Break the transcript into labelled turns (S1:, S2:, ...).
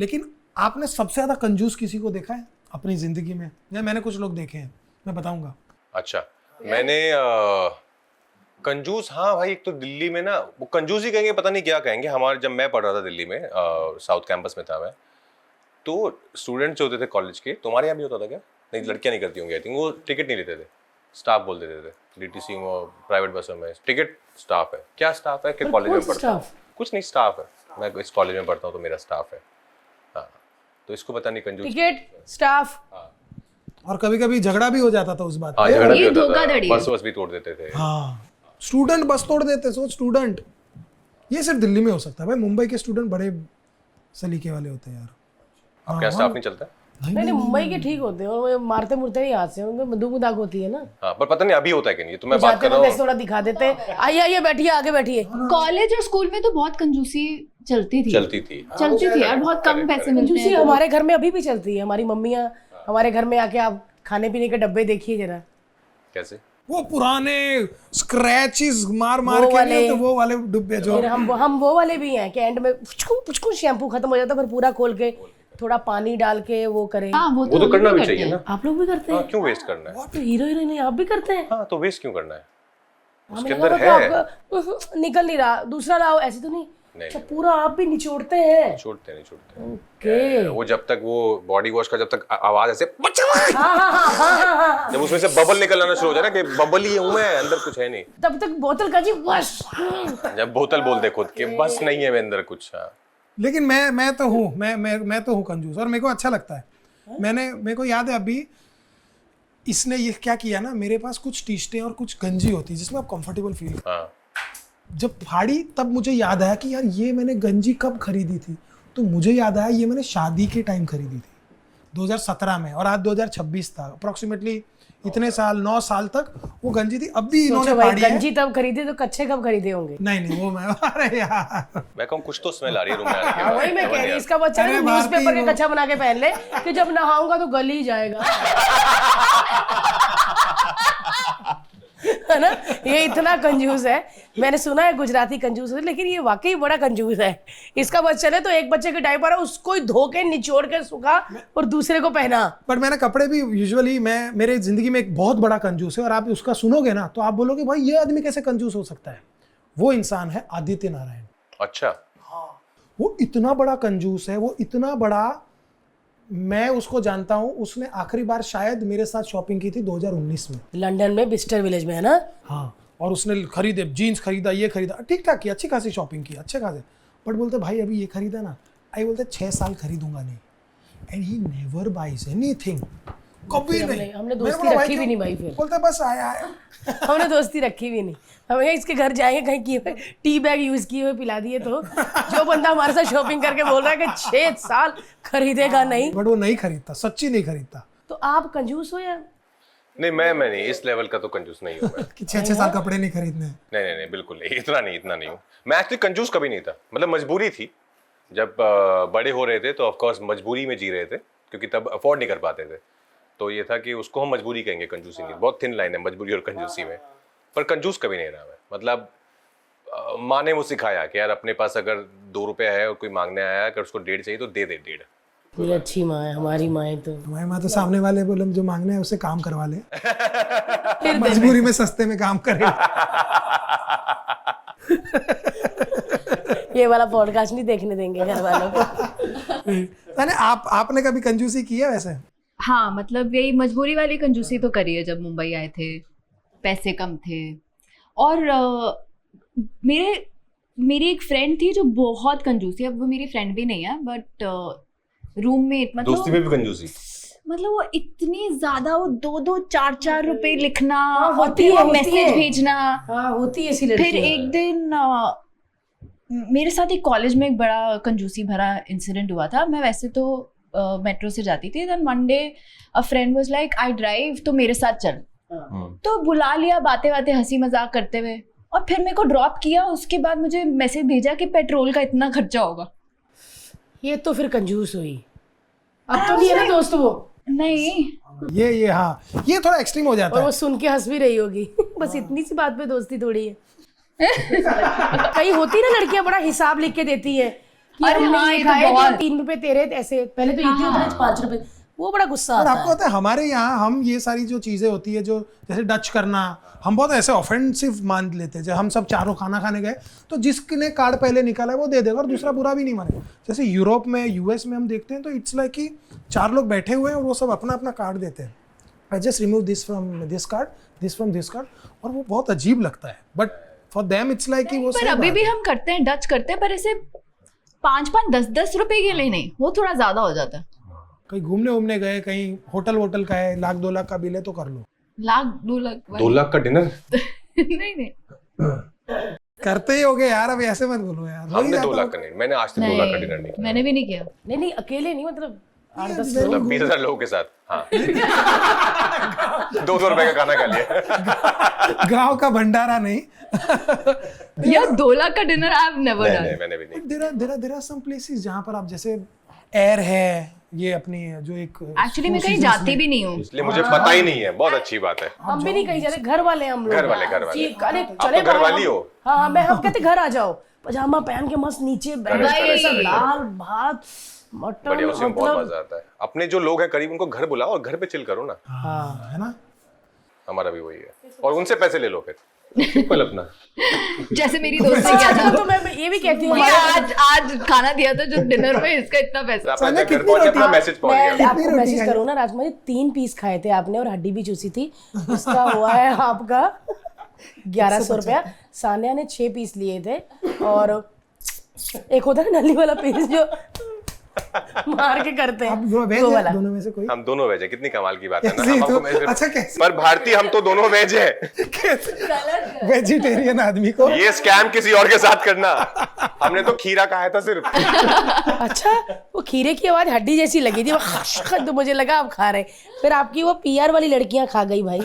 S1: लेकिन आपने सबसे ज्यादा कंजूस किसी को देखा है अपनी जिंदगी में? या मैंने कुछ लोग देखे हैं, मैं बताऊंगा।
S2: अच्छा, मैंने कंजूस, हाँ भाई, एक तो दिल्ली में ना, वो कंजूस ही कहेंगे, पता नहीं क्या कहेंगे। हमारे जब मैं पढ़ रहा था दिल्ली में, साउथ कैंपस में था मैं, तो स्टूडेंट जो होते थे कॉलेज के, तुम्हारे यहाँ भी होता था क्या? नहीं, लड़कियां नहीं करती होंगी आई थिंक, वो टिकट नहीं लेते थे, स्टाफ बोल देते थे। डीटीसी में, प्राइवेट बसों में टिकट स्टाफ है। क्या स्टाफ है कि कॉलेज में पढ़ता हूँ? कुछ नहीं, स्टाफ है। मैं इस कॉलेज में पढ़ता हूँ तो मेरा स्टाफ है। हाँ, तो इसको पता नहीं कंजूस
S3: टिकट स्टाफ।
S1: और कभी कभी झगड़ा भी हो जाता था उस बात
S2: हाँ,
S1: पे।
S2: झगड़ा भी होता था, बस भी तोड़ देते थे।
S1: हाँ, स्टूडेंट बस तोड़ देते। सोच, स्टूडेंट, ये सिर्फ दिल्ली में हो सकता है भाई, मुंबई के स्टूडेंट बड़े सलीके वाले होते हैं यार।
S2: आपके स्टाफ नहीं चलता?
S3: नहीं, मुंबई के ठीक होते हैं, और मारते मुरते नहीं हाथ से, उनमें बंदूक दाग होती है ना।
S2: हाँ, पर पता नहीं अभी होता है कि नहीं, तो मैं बात कर रहा हूँ।
S3: थोड़ा दिखा देते हैं, आइए बैठिए, आगे बैठिए।
S4: कॉलेज और स्कूल में तो बहुत कंजूसी चलती थी यार, बहुत कम पैसे मिलते हैं।
S3: हमारे घर में अभी भी चलती है। हमारी मम्मियाँ हमारे घर में आके, आप खाने पीने के डब्बे देखिए जरा।
S2: कैसे?
S1: वो पुराने स्क्रैचेस मार के नहीं होते, वो वाले डिब्बे जो।
S3: हम वो वाले भी हैं कि एंड में पुचकू शैम्पू खत्म हो जाता है, फिर पूरा खोल के थोड़ा पानी डाल के वो करें।
S4: हाँ, वो
S2: तो करना भी चाहिए ना।
S3: आप लोग भी करते हैं?
S2: क्यों वेस्ट करना है?
S3: तो हीरो हीरोइन आप भी करते हैं?
S2: हाँ, तो वेस्ट क्यों करना है? उसके
S3: हमें
S2: अंदर
S3: लगा
S2: है।
S3: आपका निकल नहीं रहा, दूसरा लाओ, ऐसे तो नहीं।
S2: नहीं,
S3: अच्छा, पूरा आप भी निचोड़ते हैं?
S2: छोड़ते नहीं छोड़ते।
S3: ओके।
S2: वो जब तक वो बॉडी वॉश का जब तक आवाज ऐसे
S3: हाँ।
S2: जब उसमें से बबल निकल आना शुरू हो जाए ना कि बबल ही हूं मैं, अंदर कुछ है नहीं,
S3: तब तक बोतल का जी बस।
S2: जब बोतल बोल दे खुद के बस नहीं है मेरे अंदर कुछ। हाँ,
S1: लेकिन मैं तो हूँ, मैं तो हूँ कंजूस, और मेरे को अच्छा लगता है। मेरे को याद है अभी इसने ये क्या किया ना, मेरे पास कुछ टी शर्टें और कुछ गंजी होती जिसमें आप कंफर्टेबल फील।
S2: हाँ,
S1: जब फाड़ी तब मुझे याद आया कि यार ये मैंने गंजी कब खरीदी थी, तो मुझे याद आया ये मैंने शादी के टाइम खरीदी थी 2017 में, और आज 2026 था, अप्रोक्सीमेटली इतने साल, 9 साल तक वो गंजी थी। अब भी इन्होंने फाड़ी है।
S3: गंजी तब खरीदे तो कच्चे कब खरीदे होंगे?
S1: नहीं वो मैं अरे यार,
S2: मैं कहूँ कुछ तो स्मेल आ रही है रूम में आने के बाद।
S3: वही मैं कह रही, इसका बच्चा न्यूज़पेपर के कच्चा बना के पहन ले कि जब नहाऊंगा तो गल ही जाएगा। है ना? ये इतना कंजूस है। मैंने सुना है गुजराती कंजूस है, लेकिन ये वाकई बड़ा कंजूस है। इसका बच्चा ने तो एक बच्चे के डायपर है उसको ही धो के निचोड़ के सुखा और दूसरे को पहना।
S1: बट मैंने कपड़े भी यूजुअली, मैं मेरे जिंदगी में एक बहुत बड़ा कंजूस है, और आप उसका सुनोगे ना तो आप बोलोगे भाई ये आदमी कैसे कंजूस हो सकता है। वो इंसान है आदित्य नारायण।
S2: अच्छा।
S1: वो इतना बड़ा कंजूस है, वो इतना बड़ा, मैं उसको जानता हूँ। उसने आखिरी बार शायद मेरे साथ शॉपिंग की थी 2019 में,
S3: लंदन में बिस्टर विलेज में, है ना?
S1: हाँ, और उसने खरीदे, जीन्स खरीदा, ये खरीदा, ठीक ठाक की, अच्छी खासी शॉपिंग की, अच्छे खासे। बट बोलते भाई अभी ये खरीदा ना, आई बोलते 6 साल खरीदूंगा नहीं, and he never buys anything, कभी नहीं।
S3: हमने दोस्ती रखी भी नहीं भाई, फिर
S1: बोलते बस आया
S3: हमने दोस्ती रखी भी नहीं। हमें इसके घर जाएंगे, कहीं किए हुए टी बैग यूज किए हुए पिला दिए तो जो बंदा हमारे साथ शॉपिंग करके बोल रहा है कि 6 साल खरीदेगा नहीं,
S1: बट वो नहीं खरीदता, सच्ची नहीं खरीदता।
S3: तो आप कंजूस हो या
S2: नहीं, मैं नहीं, इस लेवल का तो कंजूस नहीं हूँ मैं।
S1: कि 6 साल कपड़े नहीं खरीदने।
S2: नहीं, बिल्कुल नहीं, इतना नहीं हूँ मैं। एक्चुअली कंजूस कभी नहीं था, मतलब मजबूरी थी। जब बड़े हो रहे थे तो ऑफकोर्स मजबूरी में जी रहे थे, क्योंकि तब अफोर्ड नहीं कर पाते थे। तो ये था कि उसको हम मजबूरी कहेंगे, कंजूसी नहीं। बहुत थिन लाइन है मजबूरी और कंजूसी में। पर कंजूस कभी नहीं रहा मैं। मतलब माँ ने वो सिखाया कि यार अपने पास अगर 2 रुपया है और कोई मांगने आया, अगर उसको 1.5 चाहिए तो दे दे 1.5।
S3: ये अच्छी माँ है, हमारी माँ है। तो
S1: हमारी माँ तो सामने वाले बोले जो मांगने हैं उससे काम करवा ले, मजबूरी में सस्ते में काम करे।
S3: ये वाला पॉडकास्ट नहीं देखने देंगे घर वालों को।
S1: आपने कभी कंजूसी की है वैसे?
S4: हाँ, मतलब यही मजबूरी वाली कंजूसी तो करी है। जब मुंबई आए थे, पैसे कम थे, और मेरी एक फ्रेंड थी जो बहुत कंजूसी, अब वो मेरी फ्रेंड भी नहीं है, बट रूम में मतलब
S2: दोस्ती में भी कंजूसी,
S4: मतलब वो इतनी ज्यादा, वो 2-2, 4-4 रुपए लिखना,
S3: होती है,
S4: मैसेज भेजना।
S3: हाँ, होती है ऐसी
S4: फिर
S3: लड़कियां।
S4: एक दिन मेरे साथ एक कॉलेज में एक बड़ा कंजूसी भरा इंसिडेंट हुआ था। मैं वैसे तो मेट्रो से जाती थी, then one day a friend was like I drive, तो मेरे साथ चल। तो बुला लिया, बातें हंसी मजाक करते हुए, और फिर मेरे को ड्रॉप किया। उसके बाद मुझे मैसेज भेजा कि पेट्रोल का इतना खर्चा होगा।
S3: ये तो फिर कंजूस हुई। अब तो नहीं है ना दोस्त वो?
S4: नहीं,
S1: ये हाँ, ये थोड़ा एक्सट्रीम हो जाता
S3: और
S1: है।
S3: वो सुन के हंस भी रही होगी। बस इतनी सी बात पे दोस्ती थोड़ी है। कहीं होती ना लड़कियां बड़ा हिसाब लिख के देती है कि
S4: अरे
S3: हमने
S4: हाँ,
S3: ये
S4: ये तो
S3: खाए तो
S4: बहुत।
S3: 3 रुपए तेरे ऐसे, पहले तो ये थी उतने 5 रुपए, वो बड़ा गुस्सा
S1: और
S3: आता
S1: आपको
S3: है।
S1: पता है हमारे यहाँ हम ये सारी जो चीज़ें होती है, जो जैसे डच करना, हम बहुत ऐसे ऑफेंसिव मान लेते हैं। जब हम सब चारों खाना खाने गए तो जिसने कार्ड पहले निकाला है वो दे देगा और दूसरा बुरा भी नहीं मानेगा। जैसे यूरोप में, यूएस में हम देखते हैं तो इट्स लाइक कि 4 लोग बैठे हुए हैं और वो सब अपना अपना कार्ड देते हैं। I just remove this from this card, this from this card, और वो बहुत अजीब लगता है, but for them it's like कि वो
S4: पर
S1: सही
S4: अभी
S1: बात
S4: भी
S1: है।
S4: हम करते हैं, डच करते हैं, पर ऐसे 5-5 10-10 रुपए के लिए नहीं, वो थोड़ा ज्यादा हो जाता है।
S1: कहीं घूमने उमने गए, कहीं होटल वोटल का है, 1-2 लाख का बिल है तो कर लो।
S4: 1-2 लाख
S2: 2 लाख का डिनर
S4: नहीं नहीं,
S1: करते ही हो गए यार, अब ऐसे मत बोलो यार।
S2: हमने 2 लाख का नहीं, मैंने आज तक 2 लाख का डिनर नहीं किया।
S4: मैंने भी नहीं किया।
S3: नहीं नहीं, अकेले नहीं, मतलब 8-10
S2: मतलब 20,000 लोगों के साथ, हाँ 200 रुपए का खाना खा लिया।
S1: गांव का भंडारा नहीं।
S4: यार 2 लाख का डिनर आई हैव नेवर
S2: नहीं,
S4: डन।
S2: नहीं, मैंने भी नहीं।
S1: देयर आर सम प्लेसेस जहां पर आप, जैसे एयर है, ये अपनी जो एक
S4: एक्चुअली मैं कहीं जाती भी नहीं हूँ।
S2: इसलिए मुझे पता ही नहीं है, बहुत अच्छी बात है।
S3: हम भी नहीं कहीं जाते, घर वाले हम लोग।
S2: घर वाले।
S3: कि अरे
S2: आप
S3: चले
S2: तो घर
S3: बाहर
S2: वाली
S3: हम-
S2: हो।
S3: हाँ, मैं हम कहते घर आ जाओ, पजामा पहन के मस्त नीचे बैठ
S2: Correct,
S3: के
S2: correct,
S3: सब
S2: correct.
S3: दाल भात मटन,
S2: बढ़िया, उसमें बहुत
S3: मतलब
S2: मजा आता है। अपने जो लोग हैं करीब, उनको घर बुलाओ और घर पे चिल करो ना।
S1: हाँ, है ना।
S2: हमारा भी वही है, और उनसे पैसे ले लो फिर, सिंपल अपना।
S4: जैसे मेरी दोस्त ने किया था,
S3: तो मैं ये भी कहती हूँ,
S4: ये आज खाना दिया था जो डिनर में, इसका इतना पैसा।
S2: अपना
S1: चना
S2: घर
S1: कितनी
S2: पहुंचे,
S1: रोटी
S2: अपना
S1: है?
S2: मैसेज पहुंच
S3: मैं
S2: गया।
S3: आपको
S1: रोटी
S3: मैसेज
S1: खाई?
S3: करूँ ना, राजकुमार जी 3 पीस खाए थे आपने और हड्डी भी चूसी थी, इसका हुआ है आपका 1100 रुपया। सान्या ने 6 पीस लिए थे, और एक होता है नली वाला पीस जो मार के करते हैं,
S1: आप दो वेज
S3: वो
S1: है,
S3: वाला।
S1: दोनों में से कोई?
S2: हम दोनों वेज है, कितनी कमाल की बात है ना।
S1: कैसे
S2: हम
S1: तो-
S2: आपको
S1: अच्छा, कैसे?
S2: पर भारतीय हम तो दोनों वेज है।
S1: वेजिटेरियन आदमी को
S2: ये स्कैम किसी और के साथ करना। हमने तो खीरा खाया था सिर्फ।
S3: अच्छा, वो खीरे की आवाज हड्डी जैसी लगी थी, वो खश खश, तो मुझे लगा आप खा रहे, फिर आपकी वो पीआर वाली लड़कियां खा गई भाई।